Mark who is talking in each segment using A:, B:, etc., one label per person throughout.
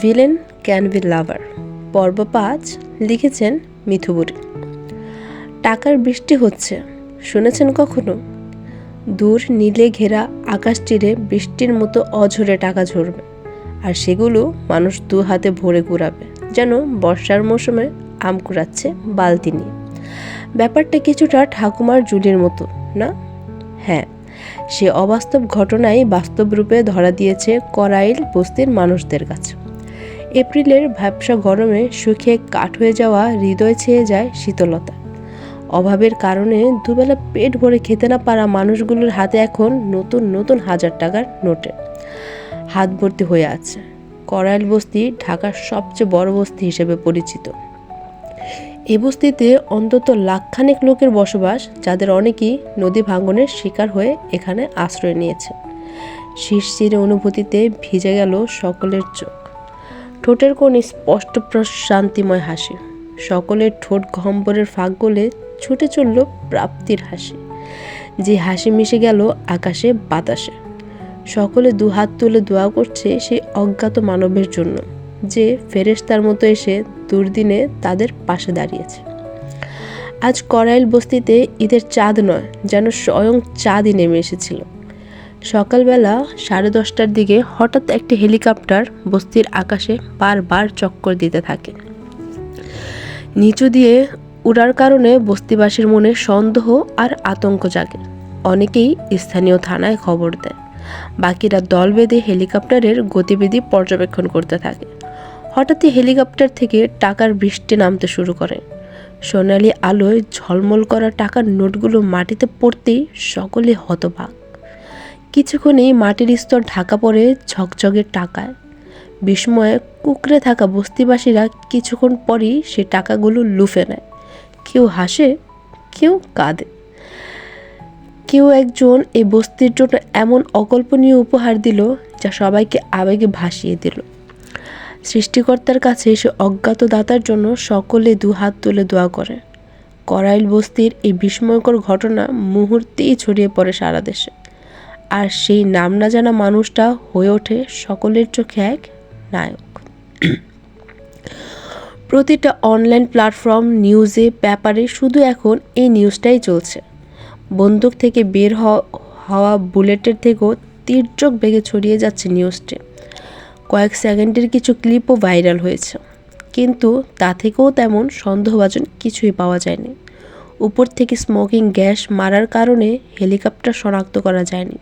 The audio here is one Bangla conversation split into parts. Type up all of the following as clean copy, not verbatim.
A: ভিলেন ক্যান বি লাভার পর্ব ৫ লিখেছেন মিথুবুরি। টাকার বৃষ্টি হচ্ছে, শুনেছেন কখনো? দূর নীলে ঘেরা আকাশ চিরে বৃষ্টির মতো অঝরে টাকা ঝরবে, আর সেগুলো মানুষ দু হাতে ভরে কুড়াবে, যেন বর্ষার মৌসুমে আম কুড়াচ্ছে বালতি নিয়ে। ব্যাপারটা কিছুটা ঠাকুমার জুলির মতো না? হ্যাঁ, সে অবাস্তব ঘটনাই বাস্তব রূপে ধরা দিয়েছে করাইল বস্তির মানুষদের কাছে। এপ্রিলের ভ্যাপসা গরমে শুকিয়ে কাঠ হয়ে যাওয়া হৃদয় ছেয়ে যায় শীতলতা। অভাবের কারণে দুবেলা পেট ভরে খেতে না পারা মানুষগুলোর হাতে এখন নতুন নতুন হাজার টাকার নোটে হাত ভর্তি হয়ে আছে। করাইল বস্তি ঢাকার সবচেয়ে বড় বস্তি হিসেবে পরিচিত। এই বস্তিতে অন্তত লাখখানেক লোকের বসবাস, যাদের অনেকেই নদী ভাঙনের শিকার হয়ে এখানে আশ্রয় নিয়েছে। শিরশিরে অনুভূতিতে ভিজে গেল সকলের চোখ। ঠোঁটের কোণে স্পষ্ট প্রশান্তিময় হাসি। সকলের ঠোঁট গহ্বরের ফাঁক গলে ছুটে চলল প্রাপ্তির হাসি, যে হাসি মিশে গেল আকাশে বাতাসে। সকলে দুহাত তুলে দোয়া করছে সেই অজ্ঞাত মানবের জন্য, যে ফেরেশতার মতো এসে দুর্দিনে তাদের পাশে দাঁড়িয়েছে। আজ করাইল বস্তিতে ঈদের চাঁদ নয়, যেন স্বয়ং চাঁদই নেমে এসেছিল। সকালবেলা 10:30টার দিকে হঠাৎ একটি হেলিকপ্টার বস্তির আকাশে বারবার চক্কর দিতে থাকে। নিচু দিয়ে উড়ার কারণে বস্তিবাসীর মনে সন্দেহ আর আতঙ্ক জাগে। অনেকেই স্থানীয় থানায় খবর দেয়, বাকিরা দল বেঁধে হেলিকপ্টারের গতিবিধি পর্যবেক্ষণ করতে থাকে। হঠাৎই হেলিকপ্টার থেকে টাকার বৃষ্টি নামতে শুরু করে। সোনালি আলোয় ঝলমল করা টাকার নোটগুলো মাটিতে পড়তেই সকলে হতবাক। কিছুক্ষণেই মাটির স্তর ঢাকা পড়ে ঝকঝকে টাকায়। বিস্ময়ে কুঁকড়ে থাকা বস্তিবাসীরা কিছুক্ষণ পরই সে টাকাগুলো লুফে নেয়। কেউ হাসে, কেউ কাঁদে। কেউ একজন এই বস্তির জন্য এমন অকল্পনীয় উপহার দিল, যা সবাইকে আবেগে ভাসিয়ে দিল। সৃষ্টিকর্তার কাছে সে অজ্ঞাত দাতার জন্য সকলে দুহাত তুলে দোয়া করে। করাইল বস্তির এই বিস্ময়কর ঘটনা মুহূর্তেই ছড়িয়ে পড়ে সারা দেশে, আর সেই নাম না জানা মানুষটা হয়ে ওঠে সকলের চোখে এক নায়ক। প্রতিটা অনলাইন প্ল্যাটফর্ম, নিউজে, পেপারে শুধু এখন এই নিউজটাই চলছে। বন্দুক থেকে বের হওয়া বুলেটের থেকেও তীর্যক বেগে ছড়িয়ে যাচ্ছে নিউজটি। কয়েক সেকেন্ডের কিছু ক্লিপও ভাইরাল হয়েছে, কিন্তু তা থেকেও তেমন সন্দেহভাজন কিছুই পাওয়া যায়নি। উপর থেকে স্মোকিং গ্যাস মারার কারণে হেলিকপ্টার শনাক্ত করা যায়নি।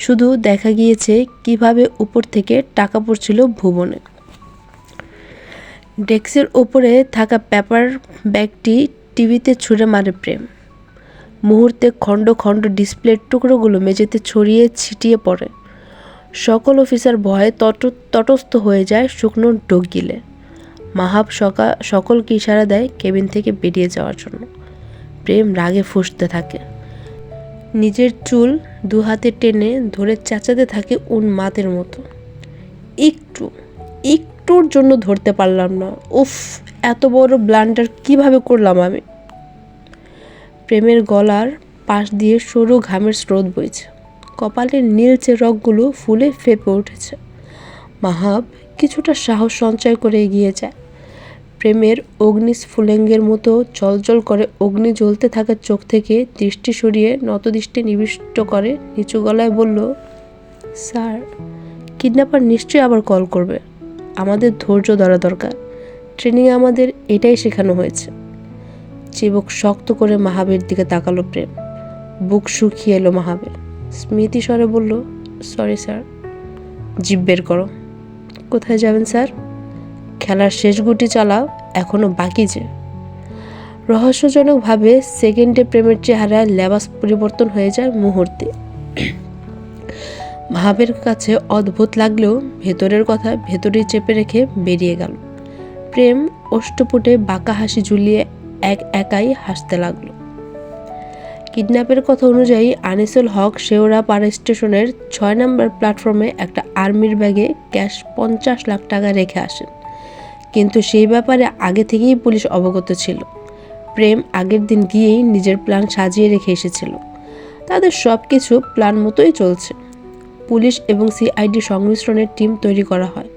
A: শুধু দেখা গিয়েছে কিভাবে উপর থেকে টাকা পড়ছিল ভুবনে। ডেস্কের ওপরে থাকা পেপার ব্যাগটি টিভিতে ছুঁড়ে মারে প্রেম। মুহূর্তে খণ্ড খণ্ড ডিসপ্লের টুকরোগুলো মেঝেতে ছড়িয়ে ছিটিয়ে পড়ে। সকল অফিসার ভয়ে তটস্থ হয়ে যায় শুকনো ডোক গিলে। মাহাব সকলকে ইশারা দেয় কেবিন থেকে বেরিয়ে যাওয়ার জন্য। প্রেম রাগে ফুঁসতে থাকে। নিজের চুল দু হাতে টেনে ধরে চেঁচাতে থাকে উন্মাদের মতো। একটুর জন্য ধরতে পারলাম না। উফ, এত বড় ব্লান্ডার কিভাবে করলাম আমি। প্রেমের গলার পাশ দিয়ে সরু ঘামের স্রোত বইছে। কপালের নীলচে রগগুলো ফুলে ফেপে উঠেছে। মাহাব কিছুটা সাহস সঞ্চয় করে এগিয়ে যায়। প্রেমের অগ্নিস্ফুলিঙ্গের মতো জ্বলজ্বল করে অগ্নি জ্বলতে থাকা চোখ থেকে দৃষ্টি সরিয়ে নতদৃষ্টি নিবিষ্ট করে নিচু গলায় বলল, স্যার, কিডন্যাপার নিশ্চয়ই আবার কল করবে। আমাদের ধৈর্য ধরা দরকার। ট্রেনিংয়ে আমাদের এটাই শেখানো হয়েছে। চিবুক শক্ত করে মাহাবের দিকে তাকালো প্রেম। বুক শুকিয়ে এলো মাহাবের। স্মৃতি স্বরে বলল, সরি স্যার। জিভ বের করো। কোথায় যাবেন স্যার? খেলার শেষ গুটি চালাও, এখনো বাকি যে। রহস্যজনকভাবে সেকেন্ডে প্রেমের চেহারায় লেবাস পরিবর্তন হয়ে যায় মুহূর্তে। মাহাবের কাছে অদ্ভুত লাগলেও ভেতরের কথা ভেতরেই চেপে রেখে বেরিয়ে গেল। প্রেম অষ্টপুটে বাঁকা হাসি ঝুলিয়ে একাই হাসতে লাগলো। কিডন্যাপের কথা অনুযায়ী আনিসুল হক শেওড়াপাড়া স্টেশনের 6 নম্বর প্ল্যাটফর্মে একটা আর্মির ব্যাগে ক্যাশ 50 লাখ টাকা রেখে আসেন, কিন্তু সেই ব্যাপারে আগে থেকেই পুলিশ অবগত ছিল। প্রেম আগের দিন গিয়েই নিজের প্ল্যান সাজিয়ে রেখে এসেছিল। তাদের সব কিছু প্ল্যান মতোই চলছে। পুলিশ এবং সিআইডি সংমিশ্রণের টিম তৈরি করা হয়।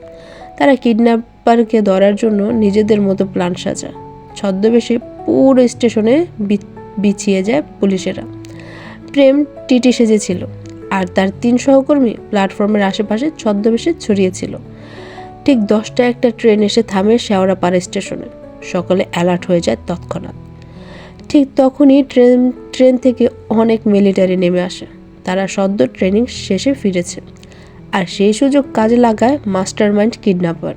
A: তারা কিডন্যাপারকে ধরার জন্য নিজেদের মতো প্ল্যান সাজায়। ছদ্মবেশে পুরো স্টেশনে বিছিয়ে যায় পুলিশেরা। প্রেম টিটি সেজেছিল, আর তার 3 সহকর্মী প্ল্যাটফর্মের আশেপাশে ছদ্মবেশে ছড়িয়েছিল। ঠিক 10টায় একটা ট্রেন এসে থামে শেওড়াপাড়া স্টেশনে। সকলে অ্যালার্ট হয়ে যায় তৎক্ষণাৎ। ঠিক তখনই ট্রেন থেকে অনেক মিলিটারি নেমে আসে। তারা সদ্য ট্রেনিং শেষে ফিরেছে, আর সেই সুযোগ কাজে লাগায় মাস্টারমাইন্ড কিডন্যাপার,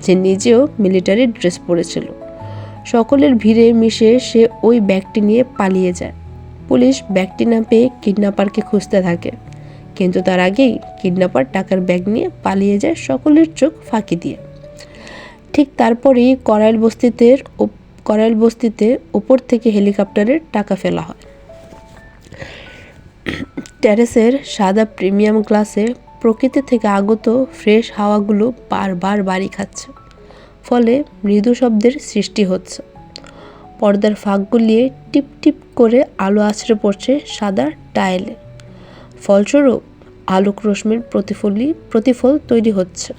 A: যে নিজেও মিলিটারি ড্রেস পরেছিল। সকলের ভিড়ে মিশে সে ওই ব্যাগটি নিয়ে পালিয়ে যায়। পুলিশ ব্যাগটি না পেয়ে কিডন্যাপারকে খুঁজতে থাকে, কিন্তু তার আগেই কিডন্যাপার টাকার ব্যাগ নিয়ে পালিয়ে যায় সকলের চোখ ফাঁকি দিয়ে। ঠিক তারপরেই করাইল বস্তিতে উপর থেকে হেলিকপ্টারের টাকা ফেলা হয়। টেরেসের সাদা প্রিমিয়াম গ্লাসে প্রকৃতি থেকে আগত ফ্রেশ হাওয়াগুলো বারবার বাড়ি খাচ্ছে, ফলে মৃদু শব্দের সৃষ্টি হচ্ছে। পর্দার ফাঁক গুলিয়ে টিপ টিপ করে আলো আছড়ে পড়ছে সাদা টাইলে। ফলস্বরূপ আলোক রশ্মির প্রতিফল তৈরি হচ্ছে।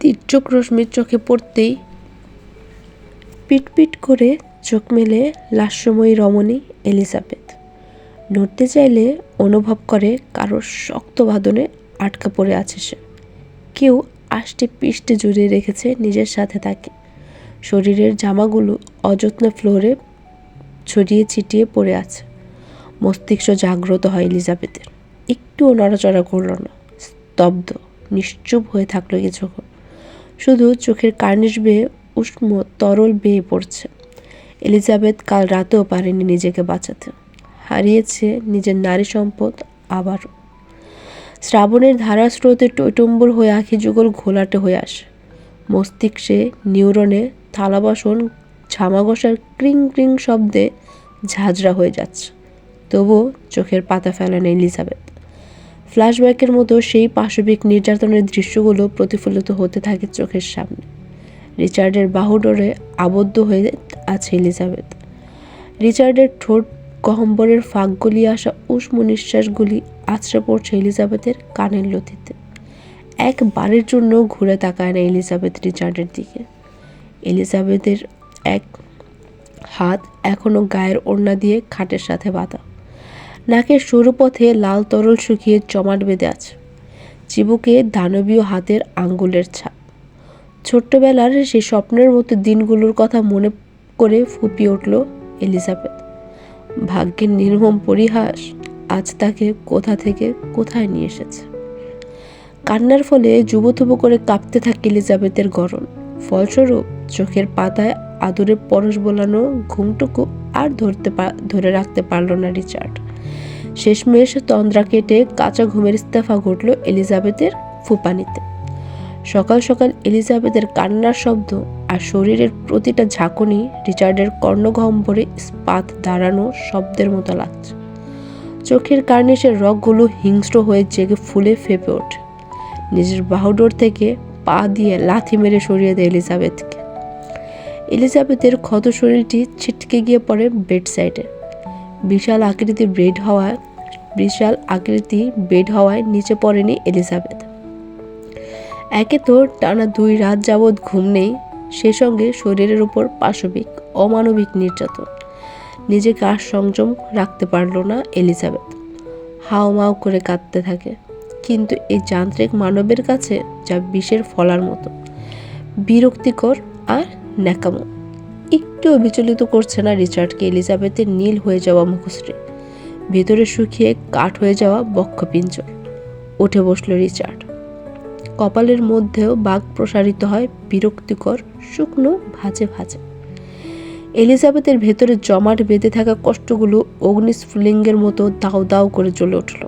A: তীর্যক রশ্মির চোখে পড়তেই পিটপিট করে চোখ মেলে লাস্যময়ী রমণী এলিজাবেথ। নড়তে চাইলে অনুভব করে কারোর শক্ত বাঁধনে আটকা পড়ে আছে সে। কেউ আষ্টে পিষ্টে জড়িয়ে রেখেছে নিজের সাথে তাকে। শরীরের জামাগুলো অযত্নে ফ্লোরে ছড়িয়ে ছিটিয়ে পড়ে আছে। মস্তিষ্ক জাগ্রত হয় এলিজাবেথের। একটুও নড়াচড়া করল না, স্তব্ধ নিশ্চুপ হয়ে থাকলো কিছুক্ষণ। শুধু চোখের কার্নিশ বেয়ে উষ্ণ তরল বেয়ে পড়ছে। এলিজাবেথ কাল রাতেও পারেনি নিজেকে বাঁচাতে। হারিয়েছে নিজের নারী সম্পদ আবারও। শ্রাবণের ধারা স্রোতে টইটম্বুর হয়ে আঁখি যুগল ঘোলাটে হয়ে আসে। মস্তিষ্কে নিউরনে থালা বাসন ঝামাঘষার ক্রিং ক্রিং শব্দে ঝাঁঝরা হয়ে যাচ্ছে। তবুও চোখের পাতা ফেলেন এলিজাবেথ। ফ্ল্যাশব্যাকের মতো সেই পাশবিক নির্যাতনের দৃশ্যগুলো প্রতিফলিত হতে থাকে চোখের সামনে। রিচার্ডের বাহুডোরে আবদ্ধ হয়ে আছে এলিজাবেথ। রিচার্ডের ঠোঁট গহ্বরের ফাঁক গলিয়ে আসা উষ্ণ নিঃশ্বাসগুলি আছড়ে পড়ছে এলিজাবেথের কানের লতিতে। একবারের জন্য ঘুরে তাকায় না এলিজাবেথ রিচার্ডের দিকে। এলিজাবেথের এক হাত এখনো গায়ের ওড়না দিয়ে খাটের সাথে বাঁধা। নাকের সরু পথে লাল তরল শুকিয়ে জমাট বেঁধে আছে। চিবুকে দানবীয় হাতের আঙ্গুলের ছাপ। ছোট্টবেলার সেই স্বপ্নের মতো দিনগুলোর কথা মনে করে ফুপিয়ে উঠল এলিজাবেথ। ভাগ্যের নির্মম পরিহাস আজ তাকে কোথা থেকে কোথায় নিয়ে এসেছে। কান্নার ফলে যুবথুবু করে কাঁপতে থাকে এলিজাবেথের গরণ। ফলস্বরূপ চোখের পাতায় আদরে পরশ বোলানো ঘুমটুকু আর ধরে রাখতে পারল না রিচার্ড। শেষমেশ তন্দ্রা কেটে কাঁচা ঘুমের ইস্তেফা ঘটল এলিজাবেথের ফুপানিতে। সকাল সকাল এলিজাবেথের কান্নার শব্দ আর শরীরের প্রতিটা ঝাঁকুনি রিচার্ডের কর্ণগহ্বরে ইস্পাত দাঁড়ানো শব্দের মতো লাগছে। চোখের কার্নিশের রগগুলো হিংস্র হয়ে জেগে ফুলে ফেপে ওঠে। নিজের বাহুডোর থেকে পা দিয়ে লাথি মেরে সরিয়ে দেয় এলিজাবেথকে। এলিজাবেথের ক্ষত শরীরটি ছিটকে গিয়ে পড়ে বেড সাইডে। বিশাল আকৃতি বেড হওয়ায় নিচে পড়েনি এলিজাবেথ। একে তো টানা 2 রাত যাবৎ ঘুম নেই, সে সঙ্গে শরীরের উপর পাশবিক অমানবিক নির্যাতন। নিজেকে আর সংযম রাখতে পারল না এলিজাবেথ। হাউমাউ করে কাঁদতে থাকে, কিন্তু এই যান্ত্রিক মানবের কাছে যা বিষের ফলার মতো, বিরক্তিকর আর ন্যাকামো। একটুও বিচলিত করছে না রিচার্ডকে এলিজাবেথের নীল হয়ে যাওয়া মুখশ্রী, ভেতরে শুকিয়ে কাঠ হয়ে যাওয়া বক্ষপিঞ্জর। উঠে বসল রিচার্ড। কপালের মধ্যেও বাঘ প্রসারিত হয় বিরক্তিকর শুকনো ভাজে ভাজে। এলিজাবেথের ভেতরে জমাট বেঁধে থাকা কষ্টগুলো অগ্নিস্ফুলিঙ্গের মতো দাউ দাউ করে জ্বলে উঠল।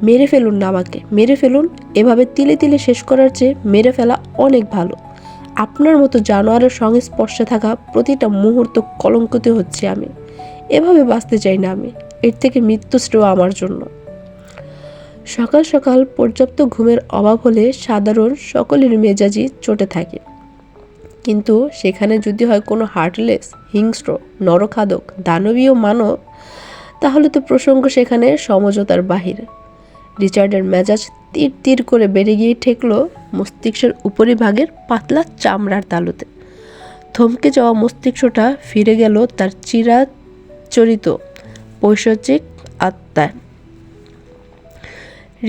A: মেরে ফেলুন না আমাকে, মেরে ফেলুন। এভাবে তিলে তিলে শেষ করার চেয়ে মেরে ফেলা অনেক ভালো। আপনার মতো জানোয়ারের সংস্পর্শে থাকা প্রতিটা মুহূর্ত কলঙ্কিত হচ্ছে আমি। এভাবে বাঁচতে চাই না আমি। এর থেকে মৃত্যু শ্রেয় আমার জন্য। সকাল সকাল পর্যাপ্ত ঘুমের অভাব হলে সাধারণ সকলের মেজাজই চটে থাকে, কিন্তু সেখানে যদি হয় কোনো হার্টলেস, হিংস্র, নরখাদক, দানবীয় মানব, তাহলে তো প্রসঙ্গ সেখানে সমঝোতার বাহিরে। রিচার্ডের মেজাজ তীর তীর করে বেড়ে গিয়ে ঠেকল মস্তিষ্কের উপরিভাগের পাতলা চামড়ার তালুতে। থমকে যাওয়া মস্তিষ্কটা ফিরে গেল তার চিরাচরিত পৈশাচিক আত্মায়।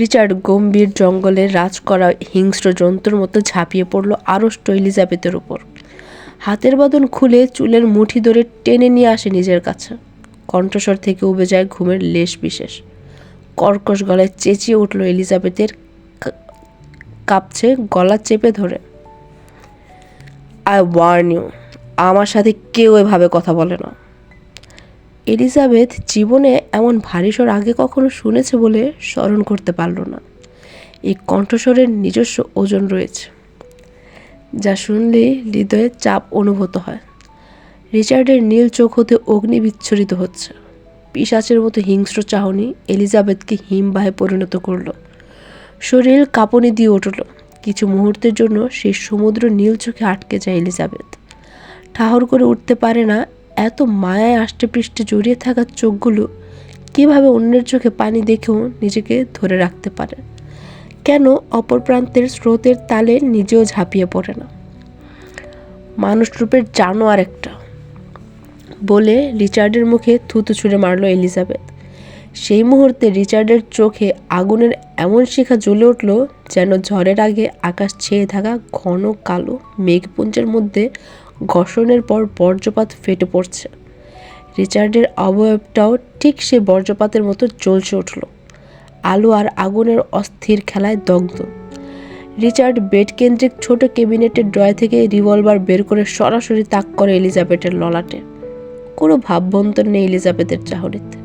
A: রিচার্ড গম্ভীর জঙ্গলে রাজ করা হিংস্র জন্তুর মতো ঝাঁপিয়ে পড়ল আড়ষ্ট এলিজাবেথের উপর। হাতের বাঁধন খুলে চুলের মুঠি ধরে টেনে নিয়ে আসে নিজের কাছে। কণ্ঠস্বর থেকে উবে যায় ঘুমের লেশ বিশেষ। কর্কশ গলায় চেঁচিয়ে উঠল এলিজাবেথের কাঁপছে গলা চেপে ধরে, আই ওয়ার্ন ইউ, আমার সাথে কেউ এভাবে কথা বলে না। এলিজাবেথ জীবনে এমন ভারী স্বর আগে কখনো শুনেছে বলে স্মরণ করতে পারল না। এই কণ্ঠস্বরের নিজস্ব ওজন রয়েছে, যা শুনলেই হৃদয়ে চাপ অনুভূত হয়। রিচার্ডের নীল চোখ হতে অগ্নি বিচ্ছুরিত হচ্ছে। পিশাচের মতো হিংস্র চাহনি এলিজাবেথকে হিমবাহে পরিণত করল। শরীর কাঁপুনি দিয়ে উঠল। কিছু মুহূর্তের জন্য সেই সমুদ্র নীল চোখে আটকে যায় এলিজাবেথ। ঠাহর করে উঠতে পারে না। এত মায়ায় আষ্টে পৃষ্ঠে জড়িয়ে থাকা চোখগুলো কিভাবে অন্যের চোখে পানি দেখেও নিজেকে ধরে রাখতে পারে? কেন অপর প্রান্তের স্রোতের তালে নিজেও ঝাঁপিয়ে পড়ে না? মানুষ রূপের জানোয়ার একটা, বলে রিচার্ডের মুখে থুতু ছুঁড়ে মারল এলিজাবেথ। সেই মুহূর্তে রিচার্ডের চোখে আগুনের এমন শিখা জ্বলে উঠল যেন ঝড়ের আগে আকাশ ছেয়ে থাকা ঘন কালো মেঘপুঞ্জের মধ্যে ঘর্ষণের পর বজ্রপাত ফেটে পড়ছে। রিচার্ডের অবয়বটাও ঠিক সে বজ্রপাতের মতো জ্বলছে উঠল, আলো আর আগুনের অস্থির খেলায় দগ্ধ। রিচার্ড বেড কেন্দ্রিক ছোট ক্যাবিনেটের ড্রয়ার থেকে রিভলভার বের করে সরাসরি তাক করে এলিজাবেথের ললাটে। কোনো ভাববন্তর নেই এলিজাবেথের চাহনিতে।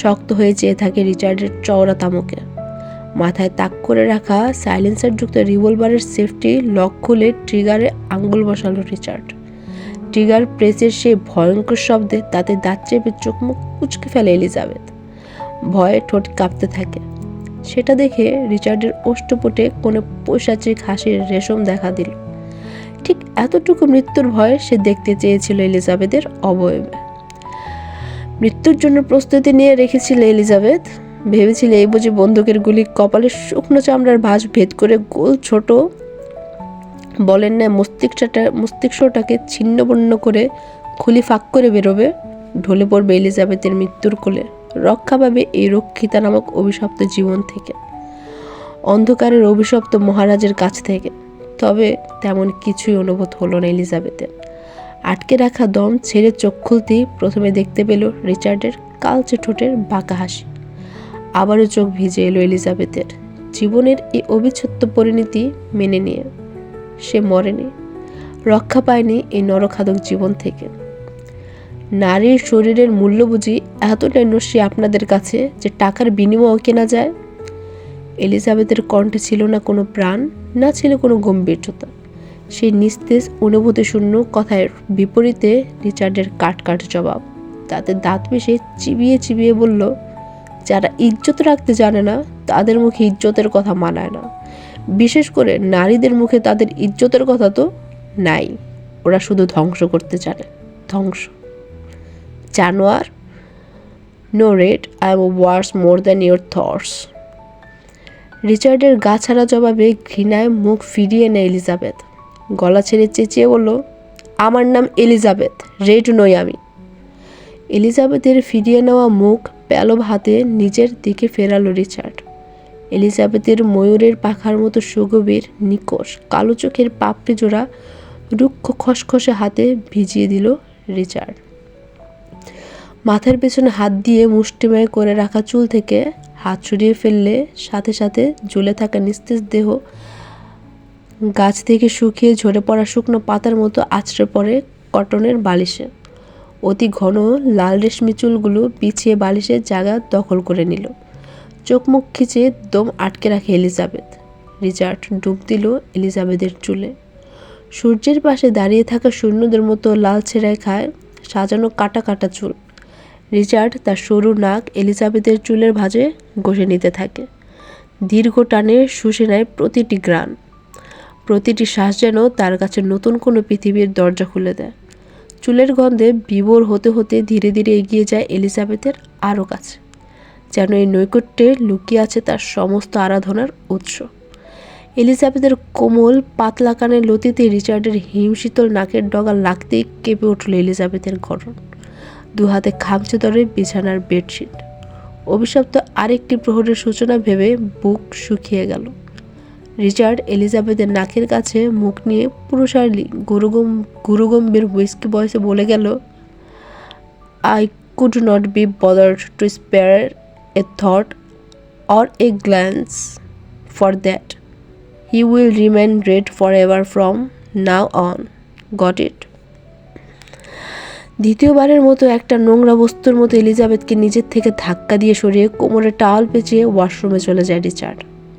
A: শক্ত হয়ে চেয়ে থাকে রিচার্ডের চওড়া তামুকে। মাথায় তাক করে রাখা সাইলেন্সারযুক্ত রিভলভারের সেফটি লক খুলে ট্রিগারে আঙ্গুল বসালো রিচার্ড। ট্রিগার প্রেসের সেই ভয়ঙ্কর শব্দে তাতে দাঁত চেপে চোখ মুখ কুঁচকে ফেলে এলিজাবেথ। ভয়ে ঠোঁট কাঁপতে থাকে। সেটা দেখে রিচার্ডের ওষ্ঠপুটে কোনো পৈশাচিক হাসির রেশম দেখা দিল। ঠিক এতটুকু মৃত্যুর ভয় সে দেখতে চেয়েছিল এলিজাবেথের অবয়বে। মৃত্যুর জন্য প্রস্তুতি নিয়ে রেখেছিল এলিজাবেথ। ভেবেছিল এই বুঝি বন্দুকের গুলি কপালের শুকনো চামড়ার ভাঁজ ভেদ করে গোল ছোট বলেন না মস্তিষ্কটাকে ছিন্নবন্ন করে খুলি ফাঁক করে বেরোবে, ঢলে পড়বে এলিজাবেথের মৃত্যুর কোলে, রক্ষা পাবে এই রক্ষিতা নামক অভিশপ্ত জীবন থেকে, অন্ধকারের অভিশপ্ত মহারাজের কাছ থেকে। তবে তেমন কিছুই অনুভূত হলো না এলিজাবেথের। আটকে রাখা দম ছেড়ে চোখ খুলতেই প্রথমে দেখতে পেল রিচার্ডের কালচে ঠোঁটের বাঁকা হাসি। আবারও চোখ ভিজে এলো এলিজাবেথের। জীবনের এই অবিচ্ছেদ্য পরিণতি মেনে নিয়ে সে মরেনি, রক্ষা পায়নি এই নরখাদক জীবন থেকে। নারীর শরীরের মূল্য বুঝি এতটাই নস্যি আপনাদের কাছে যে টাকার বিনিময়েও কেনা যায়? এলিজাবেথের কণ্ঠে ছিল না কোনো প্রাণ, না ছিল কোনো গম্ভীর্যতা। সেই নিস্তেজ অনুভূতি শূন্য কথার বিপরীতে রিচার্ডের কাট জবাব। তাতে দাঁত মিশে চিবিয়ে চিবিয়ে বলল, যারা ইজ্জত রাখতে জানে না তাদের মুখে ইজ্জতের কথা মানায় না। বিশেষ করে নারীদের মুখে তাদের ইজ্জতের কথা তো নাই। ওরা শুধু ধ্বংস করতে জানে, ধ্বংস। জানোয়ার। No red, I am worse more than your thoughts. রিচার্ডের গা ছাড়া জবাবে ঘৃণায় মুখ ফিরিয়ে নেয় এলিজাবেথ। গলা ছেড়ে চেঁচিয়ে বলল, আমার নাম এলিজাবেথ, রেড নই আমি। এলিজাবেথের ফিরিয়ে নেওয়া মুখ প্যালব হাতে নিজের দিকে ফেরালো রিচার্ড। এলিজাবেথের ময়ূরের পাখার মতো সুগভীর নিকষ কালো চোখের পাপড়ি জোড়া রুক্ষ খসখসে হাতে ভিজিয়ে দিল রিচার্ড। মাথার পেছনে হাত দিয়ে মুষ্টিময় করে রাখা চুল থেকে হাত সরিয়ে ফেললে সাথে সাথে ঝুলে থাকা নিস্তেজ দেহ গাছ থেকে শুকিয়ে ঝরে পড়া শুকনো পাতার মতো আছড়ে পড়ে কটনের বালিশে। অতি ঘন লাল রেশমি চুলগুলো পিছিয়ে বালিশের জায়গা দখল করে নিল। চোখ মুখ খিচে দম আটকে রাখে এলিজাবেথ। রিচার্ড ডুব দিল এলিজাবেথের চুলে। সূর্যের পাশে দাঁড়িয়ে থাকা সৈন্যদের মতো লালচে রেখায় সাজানো কাটা কাটা চুল। রিচার্ড তার সরু নাক এলিজাবেথের চুলের ভাঁজে ঘষে নিতে থাকে। দীর্ঘ টানে শুষে নেয় প্রতিটি গ্রান। প্রতিটি শ্বাস যেন তার কাছে নতুন কোনো পৃথিবীর দরজা খুলে দেয়। চুলের গন্ধে বিভোর হতে হতে ধীরে ধীরে এগিয়ে যায় এলিজাবেথের আরও কাছে। যেন এই নৈকট্যে লুকিয়ে আছে তার সমস্ত আরাধনার উৎস। এলিজাবেথের কোমল পাতলা কানের লতিতে রিচার্ডের হিমশীতল নাকের ডগা লাগতেই কেঁপে উঠল এলিজাবেথের গঠন। দু হাতে খামচে ধরে বিছানার বেডশিট। অভিশপ্ত আরেকটি প্রহরের সূচনা ভেবে বুক শুকিয়ে গেল। রিচার্ড এলিজাবেথের নাকের কাছে মুখ নিয়ে পুরুষালী গুরুগম্ভীর হুইস্কি ভয়েসে বলে গেল, I could not be bothered to spare a thought or a glance for that. He will remain red forever from now on. Got it? দ্বিতীয়বারের মতো একটা নোংরা বস্তুর মতো এলিজাবেথকে নিজের থেকে ধাক্কা দিয়ে সরিয়ে কোমরে টাওয়াল পেঁচিয়ে ওয়াশরুমে চলে যায় রিচার্ড।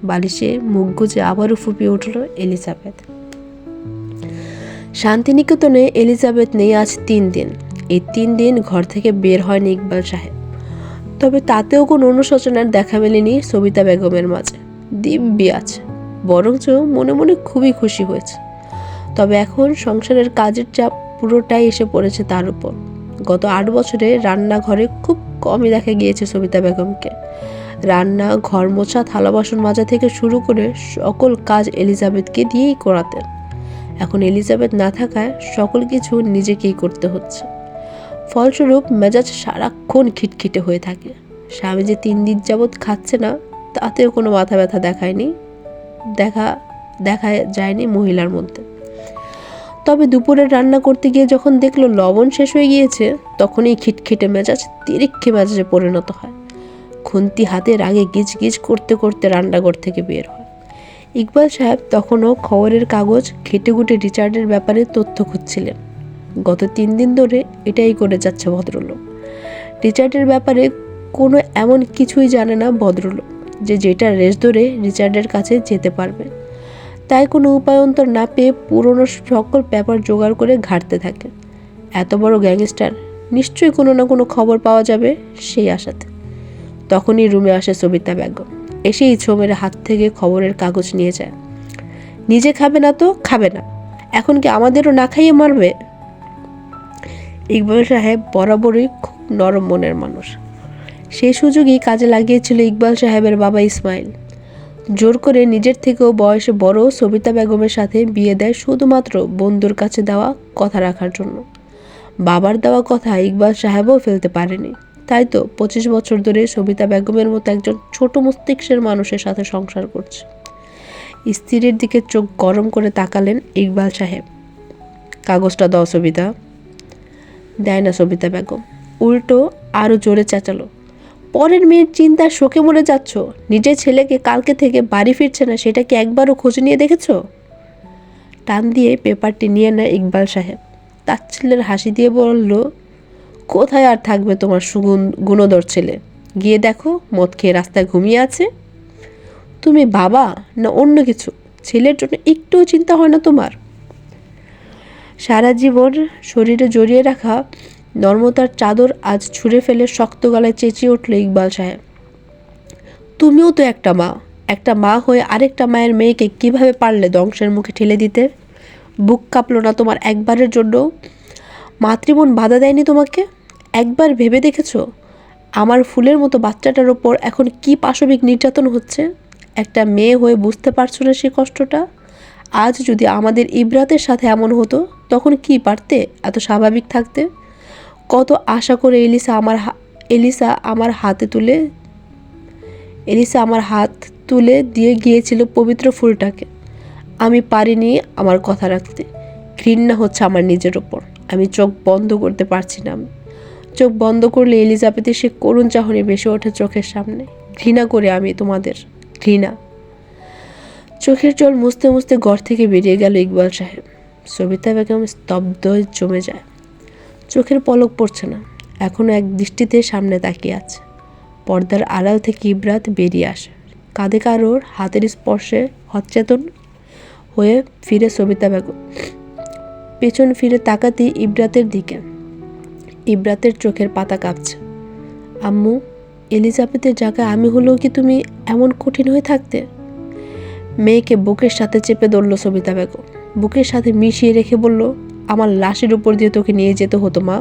A: বালিশে মুখ গুজে আবারও ফুপিয়ে উঠল এলিজাবেথ। শান্তিনিকেতনে এলিজাবেথ নেই আজ 3 দিন। এই 3 দিন ঘর থেকে বের হয়নি ইকবাল সাহেব। তবে তাতেও কোনো অনুশোচনার দেখা মেলেনি সবিতা বেগমের মাঝে। দিব্যি আছে, বরঞ্চ মনে মনে খুবই খুশি হয়েছে। তবে এখন সংসারের কাজের চাপ পুরোটাই এসে পড়েছে তার উপর। গত 8 বছরে রান্নাঘরে খুব কমই দেখা গিয়েছে সবিতা বেগমকে। রান্না, ঘর মোছা, থালা বাসন মাজা থেকে শুরু করে সকল কাজ এলিজাবেথকে দিয়েই করাতেন। এখন এলিজাবেথ না থাকায় সকল কিছু নিজেকেই করতে হচ্ছে। ফলস্বরূপ মেজাজ সারাক্ষণ খিটখিটে হয়ে থাকে। স্বামী যে 3 দিন যাবৎ খাচ্ছে না, তাতেও কোনো মাথা ব্যথা দেখা যায়নি মহিলার মধ্যে। তবে দুপুরে রান্না করতে গিয়ে যখন দেখলো লবণ শেষ হয়ে গিয়েছে, তখনই খিটখিটে মেজাজ তিরিক্ষে মেজাজে পরিণত হয়। খুন্তি হাতে রাগে গিজ গিজ করতে করতে রান্নাঘর থেকে বের হয়। ইকবাল সাহেব তখনও খবরের কাগজ ঘেঁটেঘুটে রিচার্ডের ব্যাপারে তথ্য খুঁজছিলেন। গত 3 দিন ধরে এটাই করে যাচ্ছে ভদ্রলোক। রিচার্ডের ব্যাপারে কোনো এমন কিছুই জানে না ভদ্রলোক, যেটা রেস ধরে রিচার্ডের কাছে যেতে পারবে। তাই কোনো উপায়ন্তর না পেয়ে পুরনো সকল পেপার জোগাড় করে ঘাঁটতে থাকে। এত বড় গ্যাংস্টার, নিশ্চয়ই কোনো না কোনো খবর পাওয়া যাবে সেই আশাতে। তখনই রুমে আসে সবিতা বেগম। এসেই ছোমের হাত থেকে খবরের কাগজ নিয়ে যায়। নিজে খাবে না তো খাবে না, এখন কি আমাদেরও না খাইয়ে মারবে? ইকবাল সাহেব বরাবরই খুব নরম মনের মানুষ। সেই সুযোগই কাজে লাগিয়েছিল ইকবাল সাহেবের বাবা ইসমাইল। জোর করে নিজের থেকেও বয়সে বড় সবিতা বেগমের সাথে বিয়ে দেয় শুধুমাত্র বন্ধুর কাছে দেওয়া কথা রাখার জন্য। বাবার দেওয়া কথা ইকবাল সাহেবও ফেলতে পারেনি। তাই তো 25 বছর ধরে সবিতা বেগমের মতো একজন ছোট মস্তিষ্কের মানুষের সাথে সংসার করছে। স্ত্রীর দিকে চোখ গরম করে তাকালেন ইকবাল সাহেব। কাগজটা দাও সবিতা। দেয় না সবিতা বেগম, উল্টো আরও জোরে চেঁচালো, পরের মেয়ের চিন্তায় শোকে মরে যাচ্ছ? নিজের ছেলেকে কালকে থেকে বাড়ি ফিরছে না, সেটা কি একবারও খোঁজ নিয়ে দেখেছ? টান দিয়ে পেপারটি নিয়ে নেয় ইকবাল সাহেব। তাচ্ছিল্যের হাসি দিয়ে বলল, কোথায় আর থাকবে তোমার গুণধর ছেলে? গিয়ে দেখো মদ খেয়ে রাস্তায় ঘুমিয়ে আছে। তুমি বাবা না অন্য কিছু? ছেলের জন্য একটুও চিন্তা হয় না তোমার? সারা জীবন শরীরে জড়িয়ে রাখা নর্মতার চাদর আজ ছুঁড়ে ফেলে শক্ত গলায় চেঁচিয়ে উঠল ইকবাল সাহেব, তুমিও তো একটা মা হয়ে আরেকটা মায়ের মেয়েকে কিভাবে পারলে ধ্বংসের মুখে ঠেলে দিতে? বুক কাঁপলো না তোমার একবারের জন্য? মাতৃমন বাধা দেয়নি তোমাকে? একবার ভেবে দেখেছ আমার ফুলের মতো বাচ্চাটার ওপর এখন কি পাশবিক নির্যাতন হচ্ছে? একটা মেয়ে হয়ে বুঝতে পারছো না সে কষ্টটা? আজ যদি আমাদের ইব্রাতের সাথে এমন হতো, তখন কি পারতে এত স্বাভাবিক থাকতে? কত আশা করে এলিসা আমার হাত তুলে দিয়ে গিয়েছিল পবিত্র ফুলটাকে। আমি পারিনি আমার কথা রাখতে। ঘৃণা হচ্ছে আমার নিজের ওপর। আমি চোখ বন্ধ করতে পারছি না। আমি চোখ বন্ধ করলে এলিজাবেথের সে করুণ চাহনি ভেসে ওঠে চোখের সামনে। ঘৃণা করে আমি তোমাদের, ঘৃণা। চোখের জল মুছতে মুছতে ঘর থেকে বেরিয়ে গেল ইকবাল সাহেব। সবিতা বেগম স্তব্ধ জমে যায়। চোখের পলক পড়ছে না, এখনো এক দৃষ্টিতে সামনে তাকিয়ে আছে। পর্দার আড়াল থেকে ইব্রাত বেরিয়ে আসে। কাঁধে কারোর হাতের স্পর্শে অচেতন হয়ে ফিরে সবিতা বেগম। পেছন ফিরে তাকাতেই ইব্রাতের দিকে। ইব্রাতের চোখের পাতা কাঁপছে। আম্মু, এলিজাবেথের জায়গায় আমি হলেও কি তুমি এমন কঠিন হয়ে থাকতে? মেয়েকে বুকের সাথে চেপে ধরল সবিতা বেগম। বুকের সাথে মিশিয়ে রেখে বলল, আমার লাশের উপর দিয়ে তোকে নিয়ে যেতে হতো মা।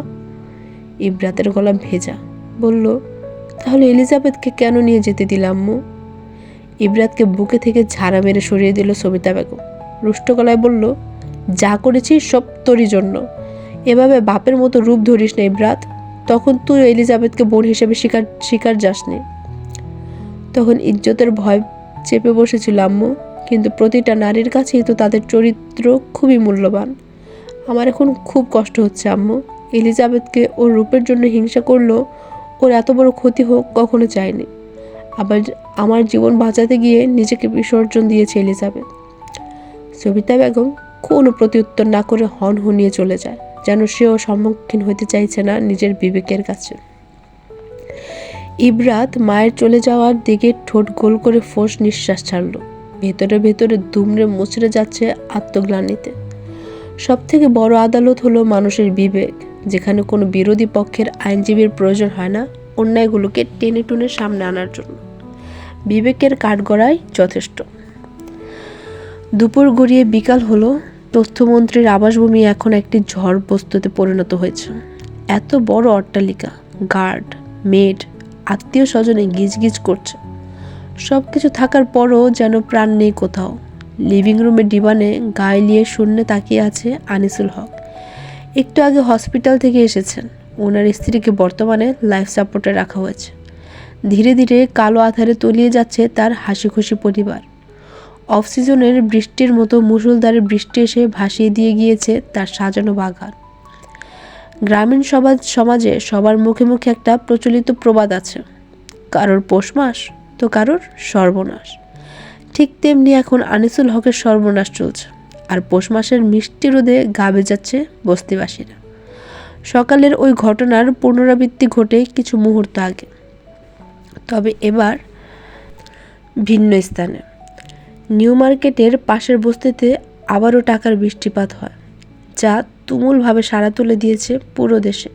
A: ইব্রাতের গলা ভেজা। বলল, তাহলে এলিজাবেথকে কেন নিয়ে যেতে দিল আম্মু? ইবরাতকে বুকে থেকে ঝাড়া মেরে সরিয়ে দিল সবিতা বেগম। রুষ্ট গলায় বলল, যা করেছি সব তোরই জন্য। এভাবে বাপের মতো রূপ ধরিস না ইবরাত। তখন তুই এলিজাবেথকে বোন হিসেবে শিকার যাসনি। তখন ইজ্জতের ভয় চেপে বসেছিল আম্মু। কিন্তু প্রতিটা নারীর কাছেই তো তাদের চরিত্র খুবই মূল্যবান। আমার এখন খুব কষ্ট হচ্ছে আম্মু। এলিজাবেথকে ওর রূপের জন্য হিংসা করলো, ওর এত বড় ক্ষতি হোক কখনো চায়নি। আবার আমার জীবন বাঁচাতে গিয়ে নিজেকে বিসর্জন দিয়েছে এলিজাবেথ। সবিতা বেগম কোনো প্রত্যুত্তর না করে হনহনিয়ে চলে যায়, যেন সেও সম্মুখীন হতে চাইছে না নিজের বিবেকের কাছে। ইবরাত মায়ের চলে যাওয়ার দিকে ঠোঁট গোল করে ফোঁস নিঃশ্বাস ছাড়ল। ভেতরে ভেতরে দুমড়ে মুচড়ে যাচ্ছে আত্মগ্লানিতে। সব থেকে বড় আদালত হলো মানুষের বিবেক, যেখানে কোনো বিরোধী পক্ষের আইনজীবীর প্রয়োজন হয় না অন্যায়গুলোকে টেনে টুনে সামনে আনার জন্য। বিবেকের কাঠগড়াই যথেষ্ট। দুপুর গড়িয়ে বিকাল হলো। তথ্যমন্ত্রীর আবাসভূমি এখন একটি ঝড় বস্তুতে পরিণত হয়েছে। এত বড় অট্টালিকা, গার্ড, মেড, আত্মীয় স্বজনে গিজগিজ করছে। সব কিছু থাকার পরও যেন প্রাণ নেই কোথাও। লিভিং রুমের ডিভানে গায়ে নিয়ে শূন্যে তাকিয়ে আছে আনিসুল হক। একটু আগে হসপিটাল থেকে এসেছেন। ওনার স্ত্রীকে বর্তমানে লাইফ সাপোর্টে রাখা হয়েছে। ধীরে ধীরে কালো আধারে তলিয়ে যাচ্ছে তার হাসি খুশি পরিবার। অফ সিজনের বৃষ্টির মতো মুষলধারে বৃষ্টি এসে ভাসিয়ে দিয়ে গিয়েছে তার সাজানো বাগান। গ্রামীণ সমাজে সবার মুখে মুখে একটা প্রচলিত প্রবাদ আছে, কারোর পৌষ মাস তো কারোর সর্বনাশ। ঠিক তেমনি এখন আনিসুল হকের সর্বনাশ চলছে। আর পৌষ মাসের মিষ্টি রোদে গা ভেজাচ্ছে বস্তিবাসীরা। সকালের ওই ঘটনার পুনরাবৃত্তি ঘটে কিছু মুহূর্ত আগে, তবে এবার ভিন্ন স্থানে। নিউ মার্কেটের পাশের বস্তিতে আবারও টাকার বৃষ্টিপাত হয়, যা তুমুলভাবে সাড়া তুলে দিয়েছে পুরো দেশে।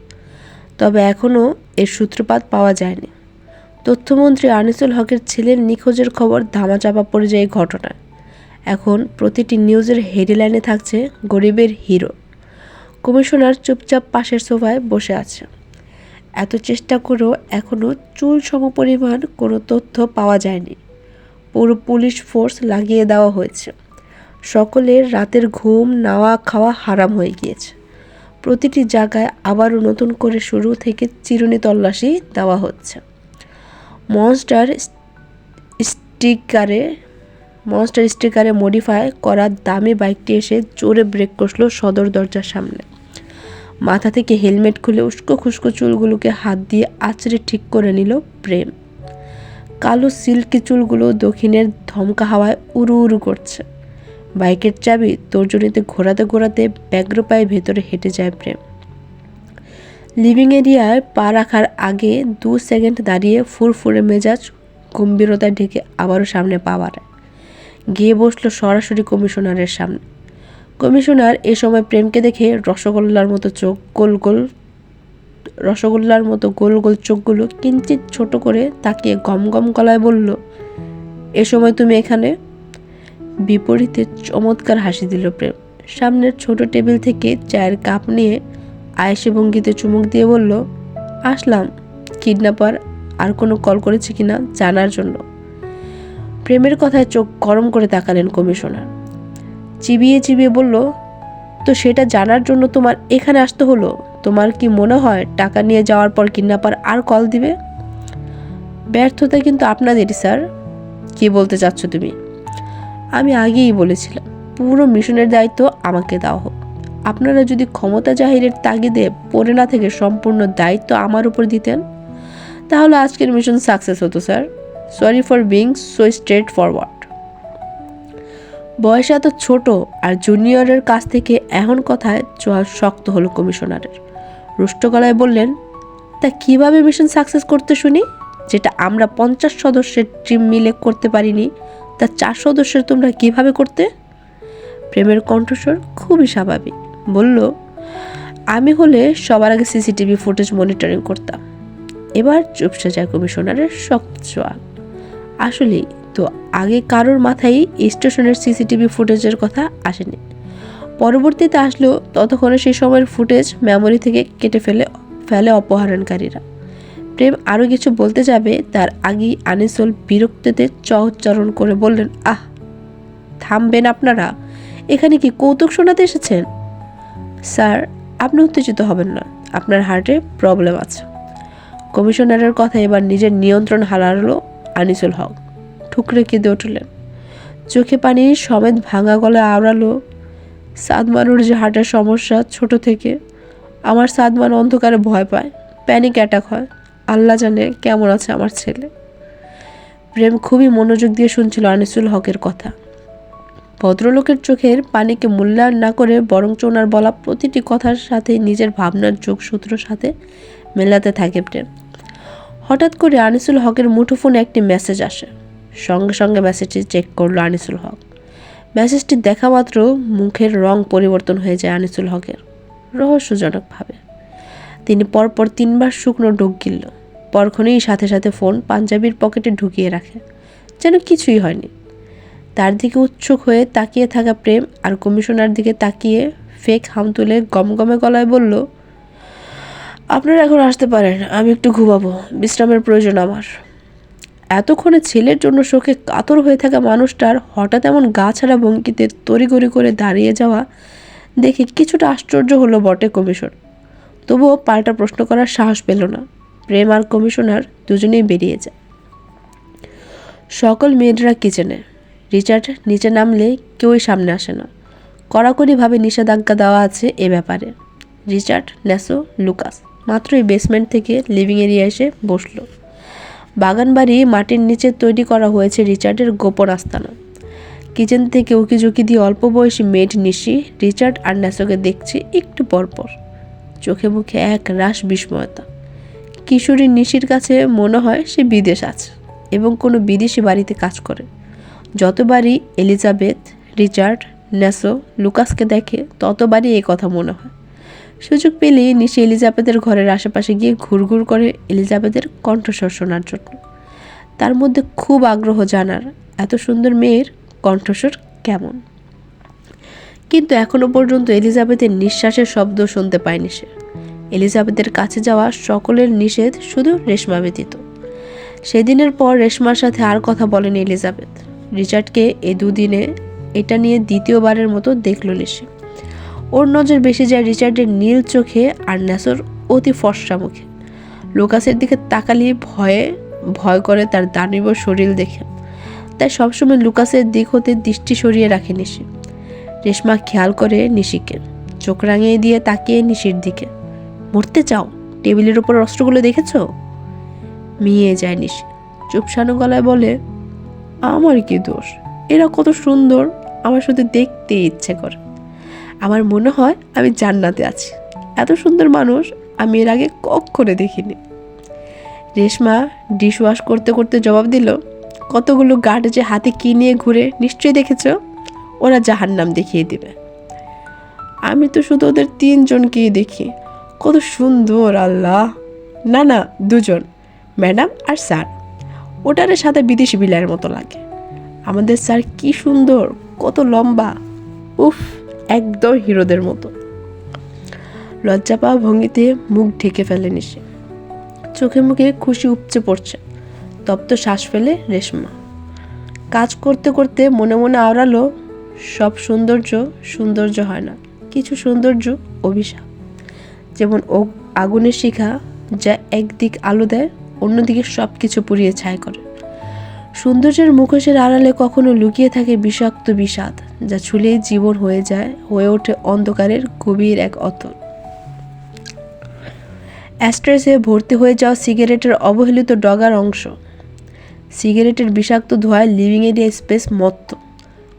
A: তবে এখনও এর সূত্রপাত পাওয়া যায়নি। তথ্যমন্ত্রী আনিসুল হকের ছেলের নিখোঁজের খবর ধামাচাপা পড়ে যায় এই ঘটনায়। এখন প্রতিটি নিউজের হেডলাইনে থাকছে গরিবের হিরো। কমিশনার চুপচাপ পাশের সোফায় বসে আছে। এত চেষ্টা করেও এখনও চুল সমপরিমাণ কোনো তথ্য পাওয়া যায়নি। পুরো পুলিশ ফোর্স লাগিয়ে দেওয়া হয়েছে। সকলের রাতের ঘুম নাওয়া খাওয়া হারাম হয়ে গিয়েছে। প্রতিটি জায়গায় আবারও নতুন করে শুরু থেকে চিরুনি তল্লাশি দেওয়া হচ্ছে। মনস্টার স্টিকারে মডিফাই করা দামি বাইকটি এসে জোরে ব্রেক কষল সদর দরজার সামনে। মাথা থেকে হেলমেট খুলে উস্কো খুস্কো চুলগুলোকে হাত দিয়ে আঁচড়ে ঠিক করে নিল প্রেম। কালো সিল্কি চুলগুলো দক্ষিণের ধমকা হাওয়ায় উড়ু উড়ু করছে। বাইকের চাবি তর্জনীতে ঘোরাতে ঘোরাতে ব্যগ্র পায়ে ভেতরে হেঁটে যায় প্রেম। লিভিং এরিয়ায় পা রাখার আগে 2 সেকেন্ড দাঁড়িয়ে ফুরফুরে মেজাজ গম্ভীরতায় ঢেকে আবারও সামনে পা বাড়ায়। গিয়ে বসলো সরাসরি কমিশনারের সামনে। কমিশনার এ সময় প্রেমকে দেখে রসগোল্লার মতো গোল গোল চোখগুলো কিঞ্চিত ছোট করে তাকিয়ে গম গম গলায় বলল, এ সময় তুমি এখানে? বিপরীতে চমৎকার হাসি দিল প্রেম। সামনের ছোট টেবিল থেকে চায়ের কাপ নিয়ে আয়েশি ভঙ্গিতে চুমুক দিয়ে বলল, আসলাম কিডন্যাপার আর কোনো কল করেছে কিনা জানার জন্য। প্রেমের কথায় চোখ গরম করে তাকালেন কমিশনার। চিবিয়ে চিবিয়ে বলল, তো সেটা জানার জন্য তোমার এখানে আসতে হলো? তোমার কি মনে হয় টাকা নিয়ে যাওয়ার পর কিডন্যাপার আর কল দিবে? ব্যর্থতা কিন্তু আপনাদেরই স্যার। কি বলতে চাচ্ছ তুমি? আমি আগেই বলেছিলাম পুরো মিশনের দায়িত্ব আমাকে দেওয়া হোক। আপনারা যদি ক্ষমতা জাহিরের তাগিদে পড়ে না থেকে সম্পূর্ণ দায়িত্ব আমার উপর দিতেন, তাহলে আজকের মিশন সাকসেস হতো sir. Sorry for being so straight forward. বয়সে এত ছোট আর জুনিয়রের কাছ থেকে এমন কথায় চোয়াল শক্ত হলো কমিশনারের। রুষ্ট গলায় বললেন, তা কিভাবে মিশন সাকসেস করতে শুনি? যেটা আমরা 50 সদস্যের টিম মিলে করতে পারিনি, তা 4 সদস্যের তোমরা কিভাবে করতে? প্রেমের কণ্ঠস্বর খুবই স্বাভাবিক। বলল, আমি হলে সবার আগে সিসিটিভি ফুটেজ মনিটরিং করতাম। এবার চুপসে যায় কমিশনারের শক্ত চোয়াল। আসলেই তো আগে কারোর মাথায় স্টেশনের সিসিটিভি ফুটেজের কথা আসেনি। পরবর্তীতে আসলেও ততক্ষণে সেই সময়ের ফুটেজ মেমোরি থেকে কেটে ফেলে অপহরণকারীরা। প্রেম আরও কিছু বলতে যাবে তার আগেই আনিসুল বিরক্তিতে উচ্চারণ করে বললেন, আহ, থামবেন আপনারা? এখানে কি কৌতুক শোনাতে এসেছেন? স্যার, আপনি উত্তেজিত হবেন না, আপনার হার্টে প্রবলেম আছে। কমিশনারের কথা এবার নিজের নিয়ন্ত্রণ হারালো আনিসুল হক। ঠুকরে কেঁদে উঠলেন, চোখে পানি সমেত ভাঙা গলায় আওড়ালো, সাদমানুর যে হার্টের সমস্যা ছোট থেকে, আমার সাদমান অন্ধকারে ভয় পায়, প্যানিক অ্যাটাক হয়, আল্লাহ জানে কেমন আছে আমার ছেলে। প্রেম খুবই মনোযোগ দিয়ে শুনছিল আনিসুল হকের কথা। ভদ্রলোকের চোখের পানিকে মূল্যায়ন না করে বরঞ্চ ওনার বলা প্রতিটি কথার সাথে নিজের ভাবনার যোগসূত্রের সাথে মেলাতে থাকে প্রেম। হঠাৎ করে আনিসুল হকের মুঠোফোনে একটি মেসেজ আসে। সঙ্গে সঙ্গে মেসেজটি চেক করলো আনিসুল হক। মেসেজটি দেখা মাত্র মুখের রং পরিবর্তন হয়ে যায় আনিসুল হকের, রহস্যজনকভাবে। তিনি পরপর 3 বার শুকনো ঢোক গিলল, পরক্ষণেই সাথে সাথে ফোন পাঞ্জাবির পকেটে ঢুকিয়ে রাখে, যেন কিছুই হয়নি। তার দিকে উৎসুক হয়ে তাকিয়ে থাকা প্রেম আর কমিশনার দিকে তাকিয়ে ফেক হাম তুলে গমগমে গলায় বলল, আপনারা এখন আসতে পারেন, আমি একটু ঘুমাবো, বিশ্রামের প্রয়োজন আমার। এতক্ষণে ছেলের জন্য শোকে কাতর হয়ে থাকা মানুষটার হঠাৎ এমন গা ছাড়া ভঙ্গিতে তড়িঘড়ি করে দাঁড়িয়ে যাওয়া দেখে কিছুটা আশ্চর্য হলো বটে কমিশন। তবুও পাল্টা প্রশ্ন করার সাহস পেল না। প্রেম আর কমিশনার দুজনেই বেরিয়ে যায়। সকল মেয়েরা কিচেনে। রিচার্ড নিচে নামলে কেউই সামনে আসে না। কড়াকড়িভাবে নিষেধাজ্ঞা দেওয়া আছে এ ব্যাপারে। রিচার্ড, ন্যাসো, লুকাস মাত্রই বেসমেন্ট থেকে লিভিং এরিয়া এসে বসল। বাগানবাড়ি মাটির নিচে তৈরি করা হয়েছে রিচার্ডের গোপন আস্তানা। কিচেন থেকে উকিঝুঁকি দিয়ে অল্প বয়সী মেড নিশি রিচার্ড আর ন্যাসোকে দেখছে একটু পরপর। চোখে মুখে এক রাস বিস্ময়তা। কিশোরী নিশির কাছে মনে হয় সে বিদেশ আছে এবং কোনো বিদেশি বাড়িতে কাজ করে। যতবারই এলিজাবেথ, রিচার্ড, ন্যাসো, লুকাসকে দেখে ততবারই এই কথা মনে হয়। সুযোগ পেলেই নিশি এলিজাবেথের ঘরের আশেপাশে গিয়ে ঘুরঘুর করে এলিজাবেথের কণ্ঠস্বর শোনার জন্য। তার মধ্যে খুব আগ্রহ জানার এত সুন্দর মেয়ের কণ্ঠস্বর কেমন। কিন্তু এখনো পর্যন্ত এলিজাবেথের নিঃশ্বাসের শব্দ শুনতে পায়নি সে। এলিজাবেথের কাছে যাওয়া সকলের নিষেধ, শুধু রেশমা ব্যতীত। সেদিনের পর রেশমার সাথে আর কথা বলেনি এলিজাবেথ। রিচার্ডকে এ দুদিনে এটা নিয়ে দ্বিতীয়বারের মতো দেখল নিশি। ওর নজর বেশি যায় রিচার্ডের নীল চোখে আর ন্যাসোর অতি ফর্সা মুখে। লুকাসের দিকে তাকালে ভয় করে তার দানব শরীর দেখে, তাই সবসময় লুকাসের দিক হতে দৃষ্টি সরিয়ে রাখে নিশি। রেশমা খেয়াল করে নিশিকে, চোখ রাঙিয়ে দিয়ে তাকিয়ে নিশির দিকে। মরতে চাও? টেবিলের উপর অস্ত্রগুলো দেখেছো? মিয়ে যায় নিশি, চুপসানো গলায় বলে, আমার কি দোষ? এরা কত সুন্দর, আমার শুধু দেখতে ইচ্ছে করে। আমার মনে হয় আমি জান্নাতে আছি। এত সুন্দর মানুষ আমি এর আগে কখনো দেখিনি। রেশমা ডিশ ওয়াশ করতে করতে জবাব দিল, কতগুলো গার্ড যে হাতে কি নিয়ে ঘুরে নিশ্চয়ই দেখেছ। ওরা জাহান্নাম দেখিয়ে দিবে। আমি তো শুধু ওদের 3 জনকেই দেখি, কত সুন্দর আল্লাহ। না না, 2 জন, ম্যাডাম আর স্যার। ওটারে সাদা বিদেশি বিলাইয়ের মতো লাগে। আমাদের স্যার কি সুন্দর, কত লম্বা, উফ, একদম হিরোদের মতো। লজ্জা পাওয়া ভঙ্গিতে মুখ ঢেকে ফেলে নিশি। চোখে মুখে খুশি উপচে পড়ছে। তপ্ত শ্বাস ফেলে রেশমা। কাজ করতে করতে মনে মনে আওড়ালো, সব সৌন্দর্য হয় না, কিছু সৌন্দর্য অভিশাপ। যেমন আগুনের শিখা, যা একদিক আলো দেয়, অন্যদিকে সব কিছু পুড়িয়ে ছাই করে। সৌন্দর্যের মুখোশের আড়ালে কখনো লুকিয়ে থাকে বিষাক্ত বিষাদ, যা ছুলেই জীবন হয়ে ওঠে অন্ধকারের গভীর এক অতল। অ্যাস্ট্রেসে ভর্তি হয়ে যাওয়া সিগারেটের অবহেলিত ডগার অংশ। সিগারেটের বিষাক্ত ধোঁয়ায় লিভিং এরিয়া স্পেস মত্ত।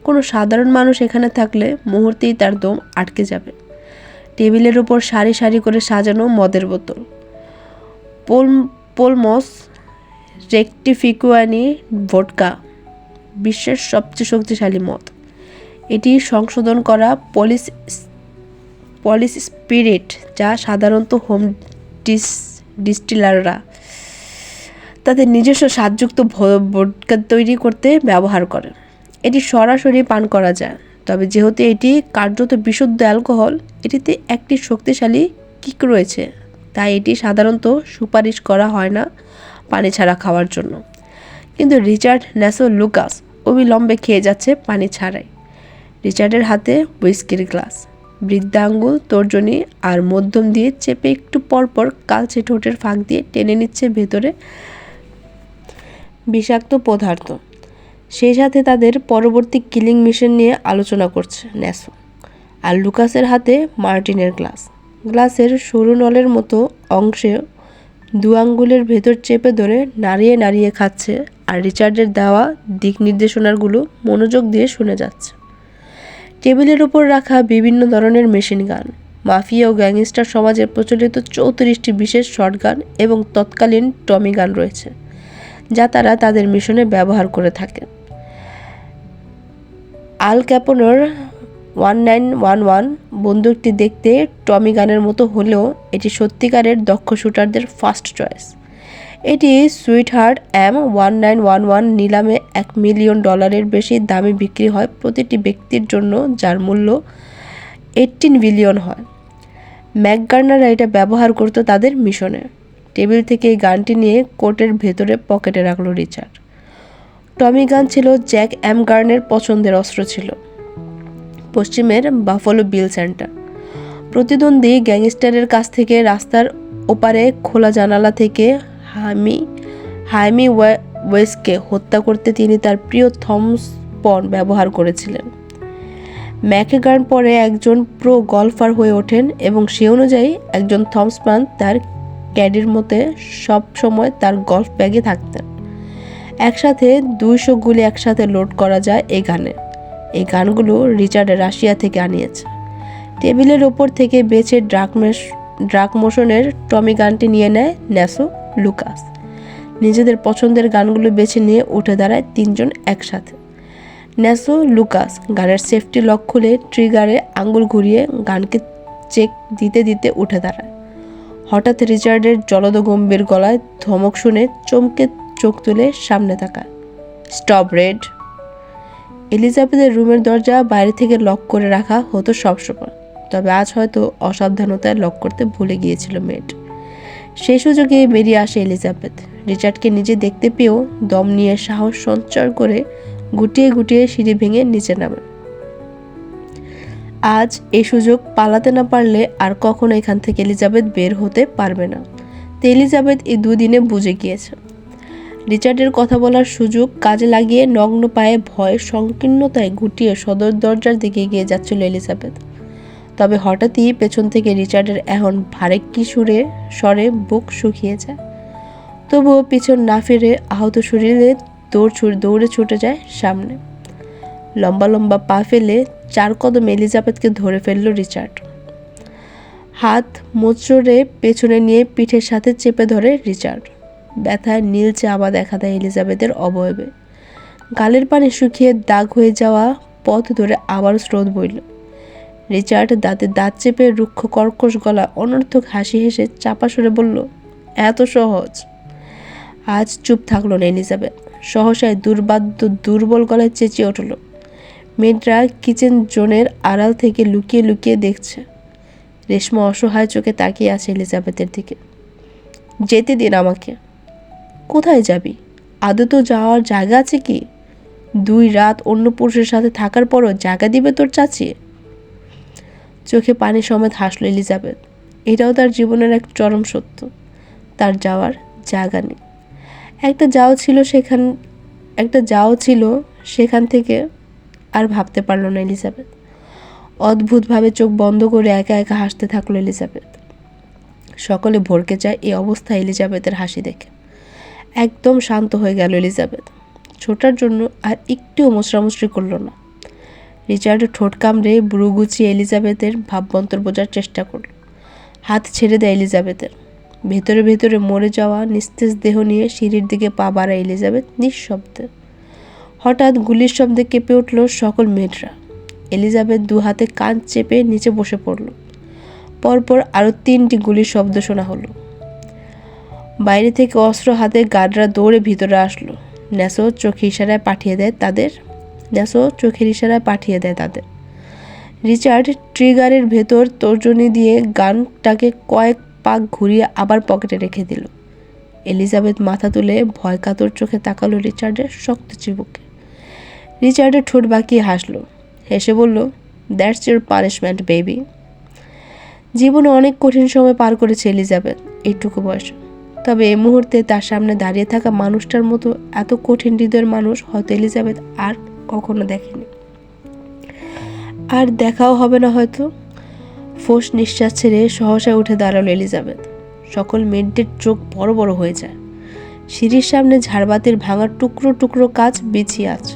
A: কোনো সাধারণ মানুষ এখানে থাকলে মুহূর্তেই তার দম আটকে যাবে। টেবিলের উপর সারি সারি করে সাজানো মদের বোতল। পোলমস রেকটিফিকুয়ানি ভোডকা বিশ্বের সবচেয়ে শক্তিশালী মদ। এটি সংশোধন করা পলিশ স্পিরিট, যা সাধারণত হোম ডিস্টিলাররা তাদের নিজস্ব স্বাদযুক্ত ভোডকা তৈরি করতে ব্যবহার করে। এটি সরাসরি পান করা যায়, তবে যেহেতু এটি কার্যত বিশুদ্ধ অ্যালকোহল, এটিতে একটি শক্তিশালী কিক রয়েছে, তাই এটি সাধারণত সুপারিশ করা হয় না পানি ছাড়া খাওয়ার জন্য। কিন্তু রিচার্ড, ন্যাসো, লুকাস অবিলম্বে খেয়ে যাচ্ছে পানি ছাড়াই। রিচার্ডের হাতে হুইস্কির গ্লাস, বৃদ্ধা আঙ্গুল তর্জনী আর মধ্যম দিয়ে চেপে একটু পরপর কালচে ঠোঁটের ফাঁক দিয়ে টেনে নিচ্ছে ভেতরে বিষাক্ত পদার্থ। সেই সাথে তাদের পরবর্তী কিলিং মিশন নিয়ে আলোচনা করছে ন্যাসো। আর লুকাসের হাতে মার্টিনের গ্লাস, গ্লাসের সরু নলের মতো অংশে দু আঙ্গুলের ভেতর চেপে ধরে নাড়িয়ে নাড়িয়ে খাচ্ছে আর রিচার্ডের দেওয়া দিক নির্দেশনাগুলো মনোযোগ দিয়ে শুনে যাচ্ছে। টেবিলের ওপর রাখা বিভিন্ন ধরনের মেশিন গান, মাফিয়া ও গ্যাংস্টার সমাজে প্রচলিত 34টি বিশেষ শটগান এবং তৎকালীন টমি গান রয়েছে, যা তারা তাদের মিশনে ব্যবহার করে থাকে। আল ক্যাপোনের 1911 বন্দুকটি দেখতে টমি গানের মতো হলেও এটি সত্যিকারের দক্ষ শুটারদের ফার্স্ট চয়েস। এটি সুইটহার্ট M1911 নিলামে $1 মিলিয়ন বেশি দামে বিক্রি হয় প্রতিটি ব্যক্তির জন্য, যার মূল্য 18 বিলিয়ন হয়। ম্যাকগার্নাররা এটা ব্যবহার করত তাদের মিশনে। টেবিল থেকে এই গানটি নিয়ে কোটের ভেতরে পকেটে রাখল রিচার্ড। টমি গান ছিল জ্যাক এম গার্নের পছন্দের অস্ত্র ছিল। পশ্চিমের বাফলো বিল সেন্টার প্রতিদ্বন্দ্বী গ্যাংস্টারের কাছ থেকে রাস্তার ওপারে খোলা জানালা থেকে হাইমি ওয়েসকে হত্যা করতে তিনি তার প্রিয় থমসপন ব্যবহার করেছিলেন। ম্যাকগার্ন পরে একজন প্রো গলফার হয়ে ওঠেন এবং সে অনুযায়ী একজন থমসম্যান তার ক্যাডির মতে সব সময় তার গলফ ব্যাগে থাকতেন। একসাথে 200 গুলি একসাথে লোড করা যায় এই গানে। এই গানগুলো রিচার্ড রাশিয়া থেকে আনিয়েছে। টেবিলের ওপর থেকে বেছে ড্রাগ মোশনের টমি গানটি নিয়ে নেয় ন্যাসো, লুকাস। নিজেদের পছন্দের গানগুলো বেছে নিয়ে উঠে দাঁড়ায় তিনজন একসাথে। ন্যাসো, লুকাস গানের সেফটি লক খুলে ট্রিগারে আঙ্গুল ঘুরিয়ে গানকে চেক দিতে দিতে উঠে দাঁড়ায়। হঠাৎ রিচার্ডের জলদ গম্ভীর গলায় ধমক শুনে চমকে চোখ তুলে সামনে তাকায়। Stop red! এলিজাবেথের রুমের দরজা বাইরে থেকে লক করে রাখা হতো সবসময়, তবে আজ হয়তো অসাবধানতায় লক করতে ভুলে গিয়েছিল মেয়েট। সেই সুযোগে বেরিয়ে আসে এলিজাবেথ। রিচার্ডকে নিজে দেখতে পেয়েও দম নিয়ে সাহস সঞ্চার করে গুটিয়ে গুটিয়ে সিঁড়ি ভেঙে নিচে নামে। আজ এই সুযোগ পালাতে না পারলে আর কখনো এখান থেকে এলিজাবেথ বের হতে পারবে না। তো এলিজাবেথ এই দুদিনে বুঝে গিয়েছে। রিচার্ডের কথা বলার সুযোগ কাজে লাগিয়ে নগ্ন পায়ে ভয় সংকীর্ণতায় গুটিয়ে সদর দরজার দিকে এগিয়ে যাচ্ছিল এলিজাবেথ। তবে হঠাৎই পেছন থেকে রিচার্ডের এখন ভারেক্কি স্বরে বুক শুকিয়ে যায়। তবুও পিছন না ফিরে আহত শরীরে দৌড়ে ছুটে যায় সামনে। লম্বা লম্বা পা ফেলে 4 কদম এলিজাবেথকে ধরে ফেলল রিচার্ড। হাত মোচড়ে পেছনে নিয়ে পিঠের সাথে চেপে ধরে রিচার্ড। ব্যথায় নীলচে আভা দেখা দেয় এলিজাবেথের অবয়বে। গালের পানি শুকিয়ে দাগ হয়ে যাওয়া পথ ধরে আবার স্রোত বইল। রিচার্ড দাঁতে দাঁত চেপে রুক্ষ কর্কশ গলা অনর্থক হাসি হেসে চাপা সরে বলল, এত সহজ। আজ চুপ থাকলো না এলিজাবেথ। সহসায় দুর্বাদ্য দুর্বল গলায় চেঁচিয়ে উঠল। মেয়েরা কিচেন জোনের আড়াল থেকে লুকিয়ে লুকিয়ে দেখছে। রেশমা অসহায় চোখে তাকিয়ে আছে এলিজাবেথের দিকে। যেতে দিন আমাকে। কোথায় যাবি? আদৌ তো যাওয়ার জায়গা আছে কি? 2 রাত অন্য পুরুষের সাথে থাকার পরও জায়গা দিবে তোর চাচি? চোখে পানি সমেত হাসল এলিজাবেথ। এটাও তার জীবনের এক চরম সত্য। তার যাওয়ার জায়গা নেই। একটা যাও ছিল সেখান থেকে আর ভাবতে পারল না এলিজাবেথ। অদ্ভুতভাবে চোখ বন্ধ করে একা একা হাসতে থাকলো এলিজাবেথ। সকলে ভরকে যায় এই অবস্থায় এলিজাবেথের হাসি দেখে। একদম শান্ত হয়ে গেল এলিজাবেথ। ছোটার জন্য আর একটুও মোচড়ামুচড়ি করল না। রিচার্ড ঠোঁট কামড়ে ব্রু গুছিয়ে এলিজাবেথের ভাববন্তর বোঝার চেষ্টা করল। হাত ছেড়ে দেয় এলিজাবেথের। ভেতরে ভেতরে মরে যাওয়া নিস্তেজ দেহ নিয়ে সিঁড়ির দিকে পা বাড়ায় এলিজাবেথ নিঃশব্দে। হঠাৎ গুলির শব্দে কেঁপে উঠল সকল মেয়েরা। এলিজাবেথ 2 হাতে কান চেপে নিচে বসে পড়ল। পরপর আরও 3টি গুলির শব্দ শোনা হলো। বাইরে থেকে অস্ত্র হাতে গার্ডরা দৌড়ে ভিতরে আসলো। ন্যাসো চোখের ইশারায় পাঠিয়ে দেয় তাদের। রিচার্ড ট্রিগারের ভেতর তর্জনী দিয়ে গানটাকে কয়েক পাক ঘুরিয়ে আবার পকেটে রেখে দিল। এলিজাবেথ মাথা তুলে ভয় কাতর চোখে তাকালো রিচার্ডের শক্ত চিবুকে। রিচার্ডের ঠোঁট বাঁকিয়ে হাসলো, হেসে বলল, দ্যাটস ইউর পানিশমেন্ট বেবি। জীবনে অনেক কঠিন সময় পার করেছে এলিজাবেথ এইটুকু বয়সে, তবে এই মুহূর্তে তার সামনে দাঁড়িয়ে থাকা মানুষটার মতো এত কঠিন হৃদয়ের মানুষ হয়তো এলিজাবেথ আর কখনো দেখেনি, আর দেখাও হবে না হয়তো। ফোঁস নিঃশ্বাস ছেড়ে সহসা উঠে দাঁড়ালো এলিজাবেথ। সকল মেয়েদের চোখ বড় বড় হয়ে যায়। সিঁড়ির সামনে ঝাড়বাতির ভাঙা টুকরো টুকরো কাচ বিছিয়ে আছে।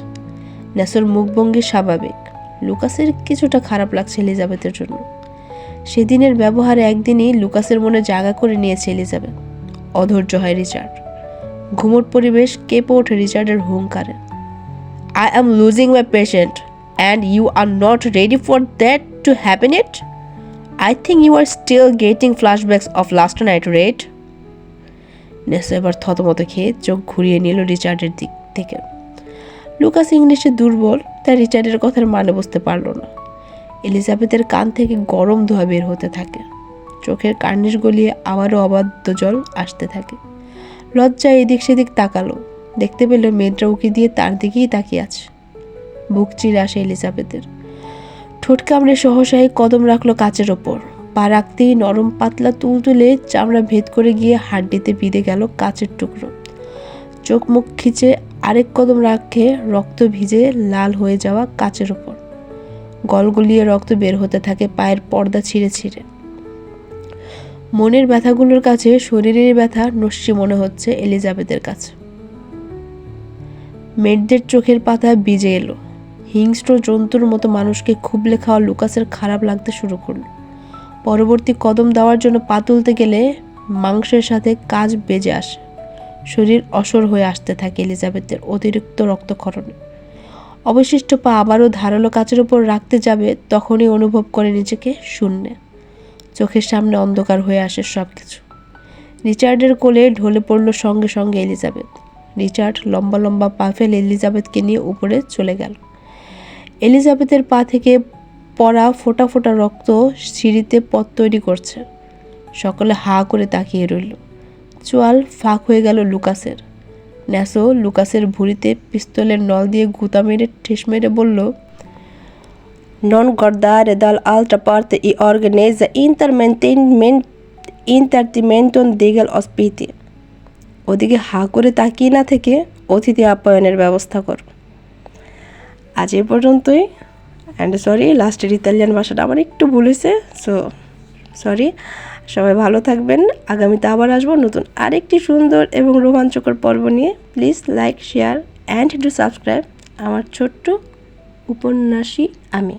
A: ন্যাসোর মুখভঙ্গি স্বাভাবিক। লুকাসের কিছুটা খারাপ লাগছে এলিজাবেথের জন্য। সেদিনের ব্যবহারে একদিনই লুকাসের মনে জায়গা করে নিয়েছে এলিজাবেথ। অধৈর্য হয় রিচার্ড। ঘুমট পরিবেশ কেঁপে ওঠে রিচার্ডের হুঙ্কারে। I am losing my patience and you are not ready for that to happen it. I think you are still getting flashbacks of last night, right? নেসো এবার থতমত খেয়ে চোখ ঘুরিয়ে নিল রিচার্ডের দিক থেকে। লুকাস ইংলিশে দুর্বল, তাই রিচার্ডের কথার মানে বুঝতে পারল না। এলিজাবেথের কান থেকে গরম ধোঁয়া বের হতে থাকে। চোখের কার্নিশ গলিয়ে আবারও অবাধ্য জল আসতে থাকে। লজ্জায় এদিক সেদিক তাকালো, দেখতে পেল মেয়েটা উকি দিয়ে তার দিকেই তাকিয়ে আছে। বুক চিরে আসে এলিজাবেথের। ঠোঁট কামড়ে সহসাই কদম রাখলো কাচের ওপর। পা রাখতেই নরম পাতলা তুলতুলে চামড়া ভেদ করে গিয়ে হাড্ডিতে বিঁধে গেল কাচের টুকরো। চোখ মুখ খিচে আরেক কদম রাখে রক্ত ভিজে লাল হয়ে যাওয়া কাচের ওপর। গলগলিয়ে রক্ত বের হতে থাকে পায়ের পর্দা ছিঁড়ে ছিঁড়ে। মনের ব্যথাগুলোর কাছে শরীরের ব্যথা নস্যি মনে হচ্ছে এলিজাবেথের কাছে। মেয়েদের চোখের পাতা ভিজে এলো। হিংস্র জন্তুর মতো মানুষকে খুবলে খাওয়া লুকাসের খারাপ লাগতে শুরু করলো। পরবর্তী কদম দেওয়ার জন্য পা তুলতে গেলে মাংসের সাথে কাজ বেজে আসে। শরীর অসর হয়ে আসতে থাকে এলিজাবেথের অতিরিক্ত রক্তক্ষরণে। অবশিষ্ট পা আবারও ধারালো কাচের উপর রাখতে যাবে, তখনই অনুভব করে নিজেকে শূন্যে। চোখের সামনে অন্ধকার হয়ে আসে সব কিছু। রিচার্ডের কোলে ঢলে পড়ল সঙ্গে সঙ্গে এলিজাবেথ। রিচার্ড লম্বা লম্বা পা ফেলে এলিজাবেথকে নিয়ে উপরে চলে গেল। এলিজাবেথের পা থেকে পড়া ফোঁটা ফোঁটা রক্ত সিঁড়িতে পথ তৈরি করছে। সকলে হা করে তাকিয়ে রইল। চোয়াল ফাঁক হয়ে গেল লুকাসের। ন্যাসো লুকাসের ভুঁড়িতে পিস্তলের নল দিয়ে গুঁতা মেরে ঠেস মেরে বলল, নন guardare dall'altra parte i organizza intrattenimento degli ospiti। ওদিকে হা করে তাকিয়ে না থেকে অতিথি আপ্যায়নের ব্যবস্থা কর। আজ এ পর্যন্তই। অ্যান্ড সরি, লাস্টের ইতালিয়ান ভাষাটা আমার একটু ভুল হয়েছে, সো সরি। সবাই ভালো থাকবেন। আগামীতে আবার আসবো নতুন আরেকটি সুন্দর এবং রোমাঞ্চকর পর্ব নিয়ে। Please like, share and do subscribe. আমার ছোট্ট উপন্যাসী আমি।